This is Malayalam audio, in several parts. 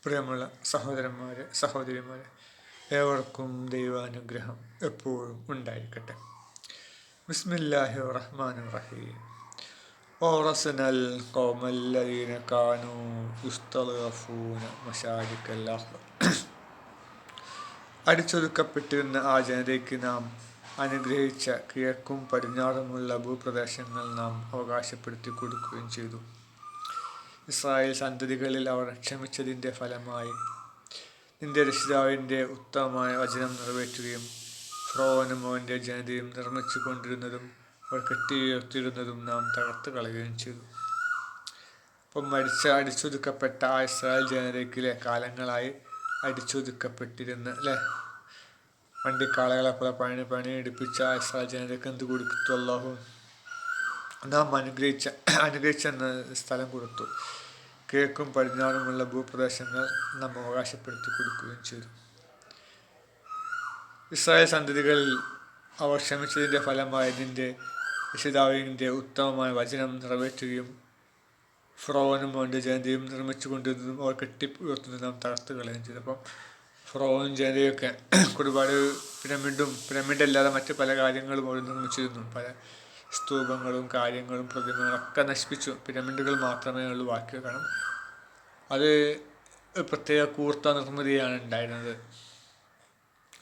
പ്രിയമുള്ള സഹോദരന്മാരെ, സഹോദരിമാരെ, ഏവർക്കും ദൈവാനുഗ്രഹം എപ്പോഴും ഉണ്ടായിരിക്കട്ടെ. ബിസ്മില്ലാഹി റഹ്മാനിർ റഹീം. ഓറസനൽ ഖൗമല്ലദീന കാനൂ യുസ്തളഫൂന മശാരിക്കൽ അർള്. അടിച്ചൊതുക്കപ്പെട്ടിരുന്ന ആ ജനതയ്ക്ക് നാം അനുഗ്രഹിച്ച കിഴക്കും പടിഞ്ഞാറുമുള്ള ഭൂപ്രദേശങ്ങൾ നാം അവകാശപ്പെടുത്തി കൊടുക്കുകയും ചെയ്തു. ഇസ്രായേൽ സന്തതികളിൽ അവർ ക്ഷമിച്ചതിൻ്റെ ഫലമായി നിന്റെ രക്ഷിതാവിൻ്റെ ഉത്തമമായ വചനം നിറവേറ്റുകയും ഫറവോനും അവൻ്റെ ജനതയും നിർമ്മിച്ചു കൊണ്ടിരുന്നതും അവർ കെട്ടിയുയർത്തിയിരുന്നതും നാം തകർത്ത് കളയുകയും ചെയ്തു. അപ്പം അടിച്ചൊതുക്കപ്പെട്ട ആ ഇസ്രായേൽ ജനതയ്ക്കിലെ കാലങ്ങളായി അടിച്ചൊതുക്കപ്പെട്ടിരുന്ന വണ്ടിക്കാളകളെ പോലെ പണിയെടുപ്പിച്ച ആ ഇസ്രായേൽ ജനതയ്ക്ക് എന്ത് കൊടുത്തു? അല്ലാഹു നാം അനുഗ്രഹിച്ച സ്ഥലം കൊടുത്തു. കിഴക്കും പടിഞ്ഞാറുമുള്ള ഭൂപ്രദേശങ്ങൾ നാം അവകാശപ്പെടുത്തി കൊടുക്കുകയും ചെയ്തു. ഇസ്രായേൽ സന്തതികളിൽ അവർ ക്ഷമിച്ചതിൻ്റെ ഫലമായി നിന്റെ രക്ഷിതാവിൻ്റെ ഉത്തമമായ വചനം നിറവേറ്റുകയും ഫറവോനും അവൻ്റെ ജനതയും നിർമ്മിച്ചു കൊണ്ടിരുന്നതും അവർ കെട്ടി ഉയർത്തുന്നതും നാം തകർത്ത് കളയുകയും ചെയ്തു. അപ്പം ഫറവോനും ജനതയൊക്കെ ഒരുപാട് പിരമിഡല്ലാതെ മറ്റ് പല കാര്യങ്ങളും അവർ നിർമ്മിച്ചിരുന്നു. പല സ്തൂപങ്ങളും കാര്യങ്ങളും പ്രതിമകളൊക്കെ നശിപ്പിച്ചു. പിരമിഡുകൾ മാത്രമേ ഉള്ളൂ ബാക്കി. കാരണം അത് പ്രത്യേക കൂർത്ത നിർമ്മിതിയാണ് ഉണ്ടായിരുന്നത്.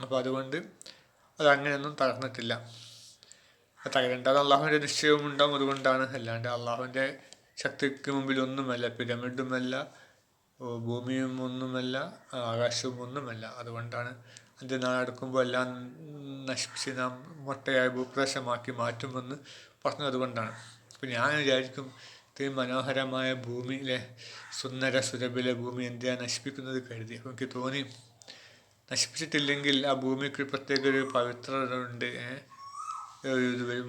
അപ്പോൾ അതുകൊണ്ട് അതങ്ങനെയൊന്നും തകർന്നിട്ടില്ല. തകരേണ്ടത് അള്ളാഹുവിൻ്റെ നിശ്ചയവും ഉണ്ടാവും. അതുകൊണ്ടാണ്. അല്ലാണ്ട് അള്ളാഹുവിൻ്റെ ശക്തിക്ക് മുമ്പിൽ ഒന്നുമല്ല. പിരമിഡുമല്ല, ഭൂമിയും ഒന്നുമല്ല, ആകാശവും ഒന്നുമല്ല. അതുകൊണ്ടാണ് അതിൻ്റെ നാളെടുക്കുമ്പോൾ എല്ലാം നശിപ്പിച്ച് നാം മൊട്ടയായ ഭൂപ്രദേശമാക്കി മാറ്റുമെന്ന് പറഞ്ഞത്. അതുകൊണ്ടാണ്. അപ്പം ഞാൻ വിചാരിക്കും, ഇത്രയും മനോഹരമായ ഭൂമിയിലെ സുന്ദര സുരഭിലെ ഭൂമി എന്തിനാ നശിപ്പിക്കുന്നത് കരുതി. അപ്പം എനിക്ക് തോന്നി, നശിപ്പിച്ചിട്ടില്ലെങ്കിൽ ആ ഭൂമിക്ക് പ്രത്യേക ഒരു പവിത്രത ഉണ്ട്.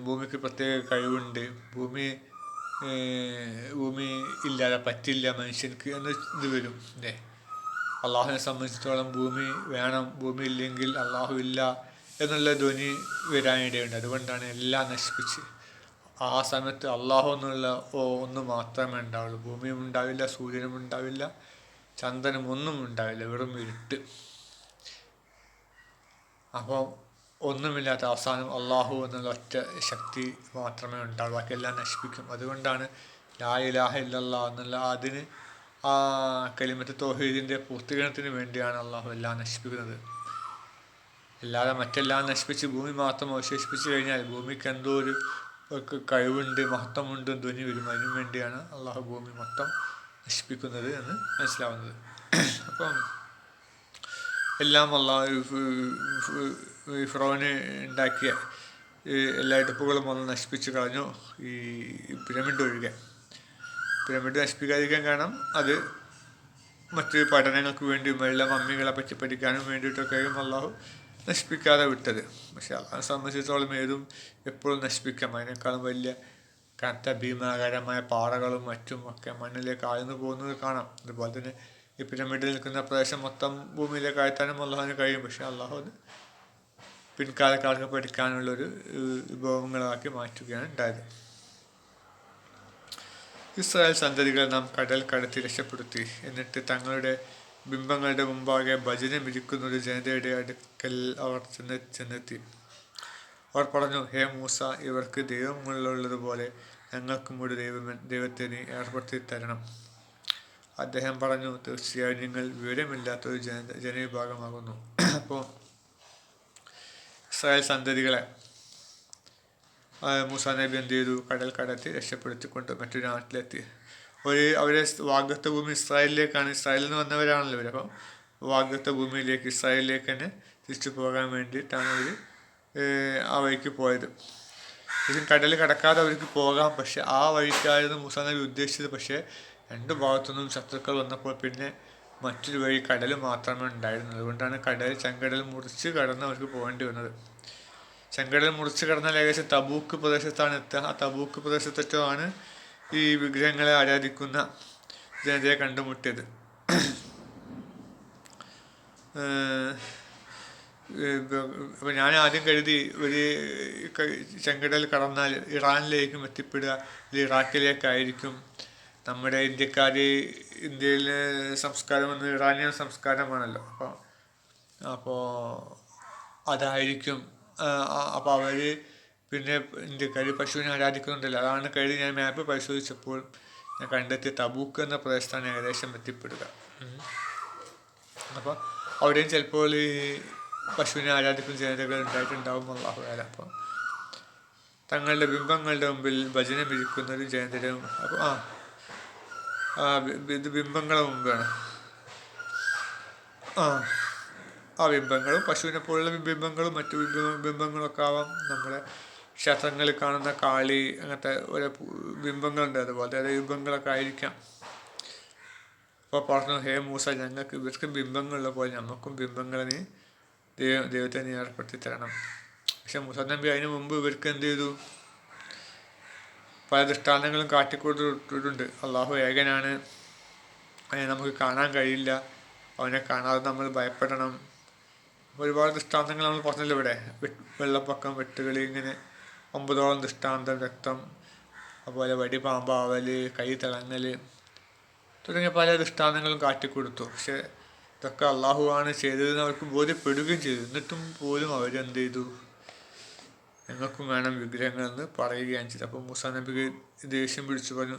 ഭൂമിക്ക് പ്രത്യേക കഴിവുണ്ട്. ഭൂമി ഇല്ലാതെ പറ്റില്ല മനുഷ്യർക്ക് എന്ന് ഇത് വരും. അള്ളാഹുവിനെ സംബന്ധിച്ചിടത്തോളം ഭൂമി വേണം, ഭൂമി ഇല്ലെങ്കിൽ അള്ളാഹു ഇല്ല എന്നുള്ള ധ്വനി വരാനിടയുണ്ട്. അതുകൊണ്ടാണ് എല്ലാം നശിപ്പിച്ച് ആ സമയത്ത് അള്ളാഹു എന്നുള്ള ഒന്ന് മാത്രമേ ഉണ്ടാവുള്ളൂ. ഭൂമിയും ഉണ്ടാവില്ല, സൂര്യനും ഉണ്ടാവില്ല, ചന്ദ്രനും ഒന്നും ഉണ്ടാവില്ല, വെറും ഇരുട്ട്. അപ്പോൾ ഒന്നുമില്ലാത്ത അവസാനം അള്ളാഹു എന്നുള്ള ഒറ്റ ശക്തി മാത്രമേ ഉണ്ടാവുള്ളൂ. ബാക്കിയെല്ലാം നശിപ്പിക്കും. അതുകൊണ്ടാണ് ലാ ഇലാഹ ഇല്ലല്ലാഹ് എന്നുള്ള അതിന് ആ കലിമത്ത് തൗഹീദിൻ്റെ പൂർത്തീകരണത്തിന് വേണ്ടിയാണ് അള്ളാഹു എല്ലാം നശിപ്പിക്കുന്നത്. അല്ലാതെ മറ്റെല്ലാം നശിപ്പിച്ച് ഭൂമി മാത്രം അവശേഷിപ്പിച്ച് കഴിഞ്ഞാൽ ഭൂമിക്ക് എന്തോ ഒരു കഴിവുണ്ട്, മഹത്വമുണ്ട് ധ്വനി വരും. അതിനു വേണ്ടിയാണ് അള്ളാഹു ഭൂമി മൊത്തം നശിപ്പിക്കുന്നത് എന്ന് മനസ്സിലാവുന്നത്. അപ്പം എല്ലാം അള്ളാഹു ഫറവോന് ഉണ്ടാക്കിയ എല്ലാ എടുപ്പുകളും വന്ന് നശിപ്പിച്ച് കളഞ്ഞു, ഈ പിരമിഡ് ഒഴികെ. പിരമിഡ് നശിപ്പിക്കാതിരിക്കാൻ കാരണം അത് മറ്റ് പഠനങ്ങൾക്ക് വേണ്ടിയും എല്ലാ മമ്മികളെ പറ്റി പഠിക്കാനും വേണ്ടിയിട്ടൊക്കെയും അള്ളാഹു നശിപ്പിക്കാതെ വിട്ടത്. പക്ഷെ അള്ളാഹിനെ സംബന്ധിച്ചിടത്തോളം ഏതും എപ്പോഴും നശിപ്പിക്കാം. അതിനേക്കാളും വലിയ കനത്ത ഭീമാകരമായ പാറകളും മറ്റും ഒക്കെ മണ്ണിലേക്ക് ആഴ്ന്നു പോകുന്നത് കാണാം. അതുപോലെ തന്നെ ഈ പിരമിഡിൽ നിൽക്കുന്ന പ്രദേശം മൊത്തം ഭൂമിയിലേക്ക് ആഴ്ത്താനും അള്ളാഹുവിന് കഴിയും. പക്ഷെ അള്ളാഹു അത് പിൻകാലക്കാർക്ക് പഠിക്കാനുള്ളൊരു വിഭവങ്ങളാക്കി മാറ്റുകയാണ് ഉണ്ടായത്. ഇസ്രായേൽ സന്തതികളെ നാം കടൽ കടത്തി രക്ഷപ്പെടുത്തി. എന്നിട്ട് തങ്ങളുടെ ബിംബങ്ങളുടെ മുമ്പാകെ ഭജനമിരിക്കുന്ന ഒരു ജനതയുടെ അടുക്കൽ അവർ ചെന്നെത്തി. അവർ പറഞ്ഞു, ഹേ മൂസ, ഇവർക്ക് ദൈവങ്ങളുള്ളതുപോലെ ഞങ്ങൾക്കും ഒരു ദൈവത്തെ നീ ഏർപ്പെടുത്തി തരണം. അദ്ദേഹം പറഞ്ഞു, തീർച്ചയായും നിങ്ങൾ വിവരമില്ലാത്തൊരു ജനവിഭാഗമാകുന്നു. അപ്പോൾ ഇസ്രായേൽ സന്തതികളെ മൂസ നബി എന്ത് ചെയ്തു? കടൽ കടത്തി രക്ഷപ്പെടുത്തിക്കൊണ്ട് മറ്റൊരു നാട്ടിലെത്തി. അവരെ വാഗ്ദത്ത ഭൂമി ഇസ്രായേലിലേക്കാണ്. ഇസ്രായേലിൽ നിന്ന് വന്നവരാണല്ലോ ഇവർ. അപ്പം വാഗ്ദത്ത ഭൂമിയിലേക്ക്, ഇസ്രായേലിലേക്ക് തന്നെ തിരിച്ചു പോകാൻ വേണ്ടിയിട്ടാണ് അവർ ആ വഴിക്ക് പോയത്. ശരിക്കും കടൽ കടക്കാതെ അവർക്ക് പോകാം. പക്ഷെ ആ വഴിക്കായിരുന്നു മൂസ നബി ഉദ്ദേശിച്ചത്. പക്ഷേ രണ്ടു ഭാഗത്തുനിന്നും ശത്രുക്കൾ വന്നപ്പോൾ പിന്നെ മറ്റൊരു വഴി കടൽ മാത്രമേ ഉണ്ടായിരുന്നത്. അതുകൊണ്ടാണ് ചെങ്കടൽ മുറിച്ച് കടന്ന് അവർക്ക് പോകേണ്ടി വന്നത്. ചെങ്കടൽ മുറിച്ച് കടന്നാൽ ഏകദേശം തബൂക്ക് പ്രദേശത്താണ് എത്തുക. ആ തബൂക്ക് പ്രദേശത്താണ് ഈ വിഗ്രഹങ്ങളെ ആരാധിക്കുന്ന ജനതയെ കണ്ടുമുട്ടിയത്. അപ്പോൾ ഞാൻ ആദ്യം കരുതി ഒരു ചെങ്കടൽ കടന്നാൽ ഇറാനിലേക്കും എത്തിപ്പെടുക, അല്ലെങ്കിൽ ഇറാഖിലേക്കായിരിക്കും നമ്മുടെ ഇന്ത്യയിലെ സംസ്കാരം എന്ന് ഇറാനിയൻ സംസ്കാരമാണല്ലോ. അപ്പോൾ അതായിരിക്കും. അപ്പോൾ അവർ പിന്നെ ഇന്ത്യക്കാർ പശുവിനെ ആരാധിക്കുന്നുണ്ടല്ലോ. അതാണ് കഴിഞ്ഞ് ഞാൻ മാപ്പ് പരിശോധിച്ചപ്പോൾ ഞാൻ കണ്ടെത്തിയ തബൂക്ക് എന്ന പ്രദേശത്താണ് ഏകദേശം എത്തിപ്പെടുക. അപ്പോൾ അവിടെയും ചിലപ്പോൾ ഈ പശുവിനെ ആരാധിക്കുന്ന ജനതകൾ ഉണ്ടായിട്ടുണ്ടാവും, അല്ലാഹു അഅലം. അപ്പോൾ തങ്ങളുടെ ബിംബങ്ങളുടെ മുമ്പിൽ ഭജനം ഇരിക്കുന്നൊരു ജനതരും. അപ്പോൾ ഇത് ബിംബങ്ങളുടെ മുമ്പാണ്. ആ ബിംബങ്ങളും പശുവിനെ പോലുള്ള ബിംബങ്ങളും മറ്റു ബിംബങ്ങളൊക്കെ ആവാം. നമ്മുടെ ക്ഷേത്രങ്ങളിൽ കാണുന്ന കാളി അങ്ങനത്തെ ഓരോ ബിംബങ്ങളുണ്ട്, അതുപോലത്തെ ഓരോ ബിംബങ്ങളൊക്കെ ആയിരിക്കാം. അപ്പോൾ പറഞ്ഞു, ഹേ മൂസ, ഞങ്ങൾക്ക് ഇവർക്ക് ബിംബങ്ങളുള്ള പോലെ നമുക്കും ബിംബങ്ങളെ നീ ദൈവത്തെ നീ ഏർപ്പെടുത്തി തരണം. പക്ഷെ മൂസ നബി അതിന് മുമ്പ് ഇവർക്ക് എന്ത് ചെയ്തു? പല ദൃഷ്ടാന്തങ്ങളും കാട്ടിക്കൊടുത്തിട്ടുണ്ട്. അള്ളാഹു ഏകനാണ്, അതിനെ നമുക്ക് കാണാൻ കഴിയില്ല, അവനെ കാണാതെ നമ്മൾ ഭയപ്പെടണം. ഒരുപാട് ദൃഷ്ടാന്തങ്ങൾ നമ്മൾ പറഞ്ഞല്ലോ ഇവിടെ. വെള്ളപ്പൊക്കം, വെട്ടുകളി, ഇങ്ങനെ 9ഓളം ദൃഷ്ടാന്തം, രക്തം, അതുപോലെ വടി പാമ്പാവല്, കൈ തിളങ്ങൽ തുടങ്ങിയ പല ദൃഷ്ടാന്തങ്ങളും കാട്ടിക്കൊടുത്തു. പക്ഷെ ഇതൊക്കെ അള്ളാഹു ആണ് ചെയ്തതെന്ന് അവർക്ക് ബോധ്യപ്പെടുകയും ചെയ്തു. എന്നിട്ടും പോലും അവരെന്ത് ചെയ്തു? ഞങ്ങൾക്കും വേണം വിഗ്രഹങ്ങളെന്ന് പറയുകയാണ് ചെയ്തത്. അപ്പോൾ മൂസാ നബിക്ക് ദേഷ്യം പിടിച്ചു പറഞ്ഞു,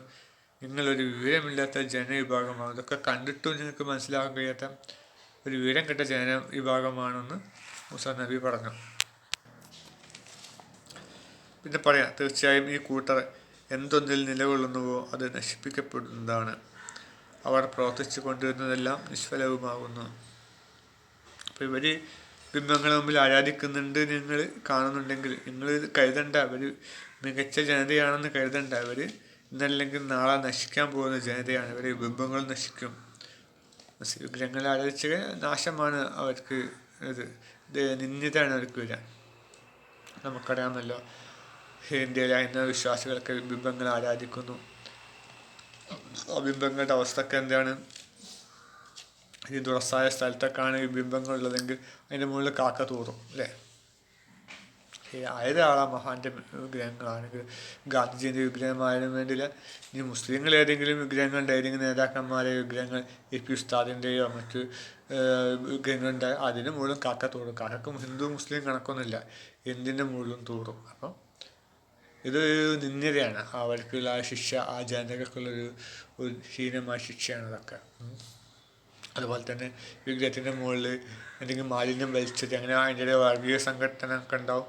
നിങ്ങളൊരു വിവരമില്ലാത്ത ജനവിഭാഗമാണ്, ഇതൊക്കെ കണ്ടിട്ടും നിങ്ങൾക്ക് മനസ്സിലാക്കാൻ കഴിയാത്ത ഒരു വിവരം കെട്ട ജനവിഭാഗമാണെന്ന് മൂസാ നബി പറഞ്ഞു. പിന്നെ പറയാം, തീർച്ചയായും ഈ കൂട്ടർ എന്തൊന്നിൽ നിലകൊള്ളുന്നുവോ അത് നശിപ്പിക്കപ്പെടുന്നതാണ്. അവർ പ്രവർത്തിച്ചു കൊണ്ടിരുന്നതെല്ലാം നിഷ്ഫലവുമാകുന്നു. അപ്പോൾ ഇവർ ബിംബങ്ങളെ മുമ്പിൽ ആരാധിക്കുന്നുണ്ട് നിങ്ങൾ കാണുന്നുണ്ടെങ്കിൽ നിങ്ങൾ കരുതണ്ട അവർ മികച്ച ജനതയാണെന്ന് കരുതണ്ട. അവർ ഇന്നല്ലെങ്കിൽ നാളെ നശിക്കാൻ പോകുന്ന ജനതയാണ്. ഇവർ ബിംബങ്ങൾ നശിക്കും. വിഗ്രഹങ്ങളെ ആരാധിച്ച നാശമാണ് അവർക്ക്, ഇത് നിന്ദ്യതയാണ് അവർക്ക് വരിക. നമുക്കറിയാമല്ലോ, ഇന്ത്യയിലെ ഹൈന്ദവ വിശ്വാസികളൊക്കെ ബിംബങ്ങൾ ആരാധിക്കുന്നു. ആ ബിംബങ്ങളുടെ അവസ്ഥയൊക്കെ എന്താണ്? ഈ തുറസായ സ്ഥലത്തൊക്കെയാണ് ഈ ബിംബങ്ങൾ ഉള്ളതെങ്കിൽ അതിൻ്റെ മുകളിൽ കാക്ക തൂറും, അല്ലേ? ഏതാളാ മഹാൻ്റെ വിഗ്രഹങ്ങളാണെങ്കിൽ ഗാന്ധിജീൻ്റെ വിഗ്രഹമായാലും വേണ്ടില്ല, ഇനി മുസ്ലിങ്ങൾ ഏതെങ്കിലും വിഗ്രഹങ്ങളുടെ ഏതെങ്കിലും നേതാക്കന്മാരെ വിഗ്രഹങ്ങൾ AP ഉസ്താദിൻ്റെയോ മറ്റ് വിഗ്രഹങ്ങളുണ്ട്, അതിന് മുകളിലും കാക്ക തൂറും. കാക്കക്കും ഹിന്ദു മുസ്ലിം കണക്കൊന്നുമില്ല, എന്തിൻ്റെ മുകളിലും തൂറും. അപ്പം ഇത് നിന്ദ്യതയാണ്. അവർക്കുള്ള ശിക്ഷ, ആ ജനതകൾക്കുള്ളൊരു ഹീനമായ ശിക്ഷയാണ് ഇതൊക്കെ. അതുപോലെ തന്നെ വിഗ്രഹത്തിൻ്റെ മുകളിൽ എന്തെങ്കിലും മാലിന്യം വലിച്ചത്, അങ്ങനെ അതിൻ്റെ വർഗീയ സംഘടന ഒക്കെ ഉണ്ടാവും.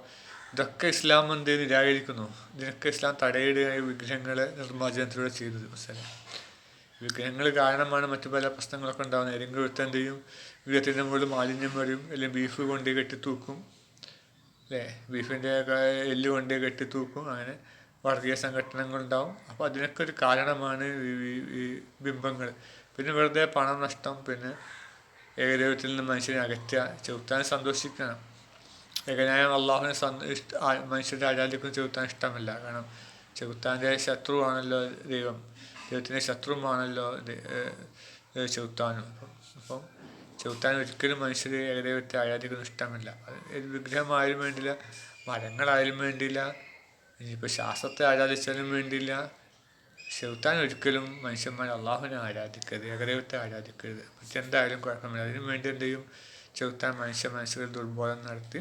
ഇതൊക്കെ ഇസ്ലാം എന്ത് നിരാകരിക്കുന്നു. ഇതിനൊക്കെ ഇസ്ലാം തടയിടുകയായി വിഗ്രഹങ്ങളെ നിർമ്മാർജ്ജനത്തിലൂടെ ചെയ്തത്. മനസ്സിലായി? വിഗ്രഹങ്ങൾ കാരണമാണ് മറ്റു പല പ്രശ്നങ്ങളൊക്കെ ഉണ്ടാകുന്നത്. ഏതെങ്കിലും ഒരുത്തൻ എന്ത് ചെയ്യും? വിഗ്രഹത്തിൻ്റെ മുകളിൽ മാലിന്യം വരും, അല്ലെങ്കിൽ ബീഫ് കൊണ്ട് കെട്ടി തൂക്കും, അല്ലേ? ബീഫിൻ്റെ എല്ല് കൊണ്ട് കെട്ടി തൂക്കും. അങ്ങനെ വർഗീയ സംഘടനകളുണ്ടാവും. അപ്പോൾ അതിനൊക്കെ ഒരു കാരണമാണ് ഈ ബിംബങ്ങൾ. പിന്നെ വെറുതെ പണം നഷ്ടം, പിന്നെ ഏകദൈവത്തിൽ നിന്ന് മനുഷ്യനെ അകറ്റുക, ചെറുത്താൻ സന്തോഷിക്കണം. ഏകനായ അള്ളാഹുവിനെ മനുഷ്യരുടെ ആരാധിക്കുന്ന ചെറുത്താൻ ഇഷ്ടമല്ല. കാരണം ചെറുത്താൻ്റെ ശത്രുവാണല്ലോ ദൈവം, ദൈവത്തിൻ്റെ ശത്രുവാണല്ലോ ചെറുത്താനും. അപ്പം ചെറുത്താൻ ഒരിക്കലും മനുഷ്യർ ഏകദൈവത്തെ ആരാധിക്കുന്ന ഇഷ്ടമല്ല. അത് വിഗ്രഹമായാലും വേണ്ടില്ല, മരങ്ങളായാലും വേണ്ടിയില്ല, ഇനിയിപ്പോൾ ശാസ്ത്രത്തെ ആരാധിച്ചാലും വേണ്ടിയില്ല. ചെറുത്താൻ ഒരിക്കലും മനുഷ്യന്മാർ അള്ളാഹുവിനെ ആരാധിക്കരുത്, ഏകദൈവത്തെ ആരാധിക്കരുത്. മറ്റെന്തായാലും കുഴപ്പമില്ല. അതിനു വേണ്ടി എന്ത് ചെയ്യും? ചെറുത്താൻ മനസ്സിൽ ദുർബോധം നടത്തി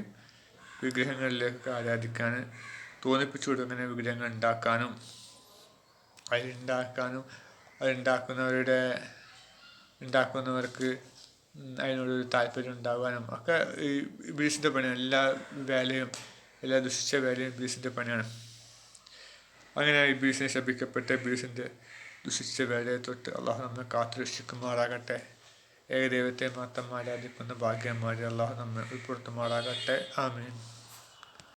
വിഗ്രഹങ്ങളിലേക്ക് ആരാധിക്കാൻ തോന്നിപ്പിച്ചു കൊടുക്കും. അങ്ങനെ വിഗ്രഹങ്ങൾ ഉണ്ടാക്കുന്നവർക്ക് അതിനോടൊരു താല്പര്യം ഉണ്ടാകാനും ഒക്കെ ഈ ഇബ്ലീസിൻ്റെ പണിയാണ്. എല്ലാ ദുഷിച്ച വേലയും ഇബ്ലീസിൻ്റെ പണിയാണ്. അങ്ങനെ ഇബ്ലീസിനെ ശപിക്കപ്പെട്ട ഇബ്ലീസിൻ്റെ ദുഷിച്ച വേലയെ തൊട്ട് അള്ളാഹു നമ്മെ കാത്തുരക്ഷിക്കുമാറാകട്ടെ. ഏകദൈവത്തെ മാത്രം ആരാധിക്കുന്ന ഭാഗ്യന്മാരെ അള്ളാഹു നമ്മെ ഉൾപ്പെടുത്തുമാറാകട്ടെ. ആമീൻ.